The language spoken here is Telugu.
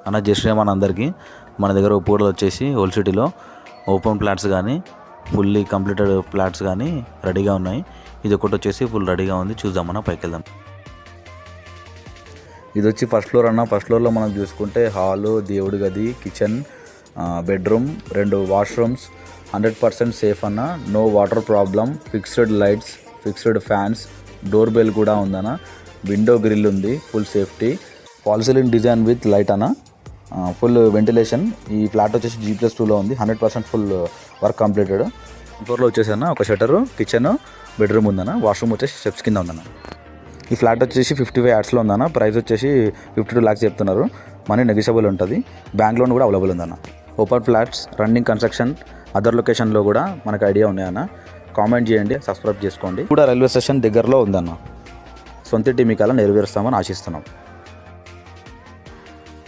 అన్న జస్ట్ మన అందరికీ మన దగ్గర ఒప్పుకోలు వచ్చేసి ఓల్డ్ సిటీలో ఓపెన్ ప్లాట్స్ కానీ ఫుల్లీ కంప్లీటెడ్ ప్లాట్స్ కానీ రెడీగా ఉన్నాయి. ఇది ఒకటి వచ్చేసి ఫుల్ రెడీగా ఉంది. చూద్దామన్నా పైకి వెళ్దాం. ఇది వచ్చి ఫస్ట్ ఫ్లోర్ అన్న. ఫస్ట్ ఫ్లోర్లో మనం చూసుకుంటే హాలు, దేవుడి గది, కిచెన్, బెడ్రూమ్, 2 వాష్రూమ్స్, 100% సేఫ్ అన్న. No water problem, fixed lights, fixed fans, door bell కూడా ఉందన్న. విండో గ్రిల్ ఉంది, full safety, fall ceiling design with light అన్న. Full ventilation. ఈ ఫ్లాట్ వచ్చేసి G+2లో ఉంది. 100% ఫుల్ వర్క్ కంప్లీటెడ్. ఫ్లోర్లో వచ్చేసి అన్న ఒక షటరు, కిచెన్, బెడ్రూమ్ ఉందన్న. వాష్రూమ్ వచ్చేసి స్టెప్స్ కింద ఉందన్న. ఈ ఫ్లాట్ వచ్చేసి 55 యాడ్స్లో ఉందన్న. ప్రైస్ వచ్చేసి 52 lakhs చెప్తున్నారు. మనీ నెగిషియబుల్ ఉంటుంది. బ్యాంక్ లోన్ కూడా అవైలబుల్ ఉందన్న. Open flats, running construction, other లొకేషన్లో కూడా మనకు ఐడియా ఉన్నాయన్న. కామెంట్ చేయండి, సబ్స్క్రైబ్ చేసుకోండి. కూడా రైల్వే స్టేషన్ దగ్గరలో ఉందన్న. సొంత ఇంటి మీకు అలా నెరవేరుస్తామని ఆశిస్తున్నాం.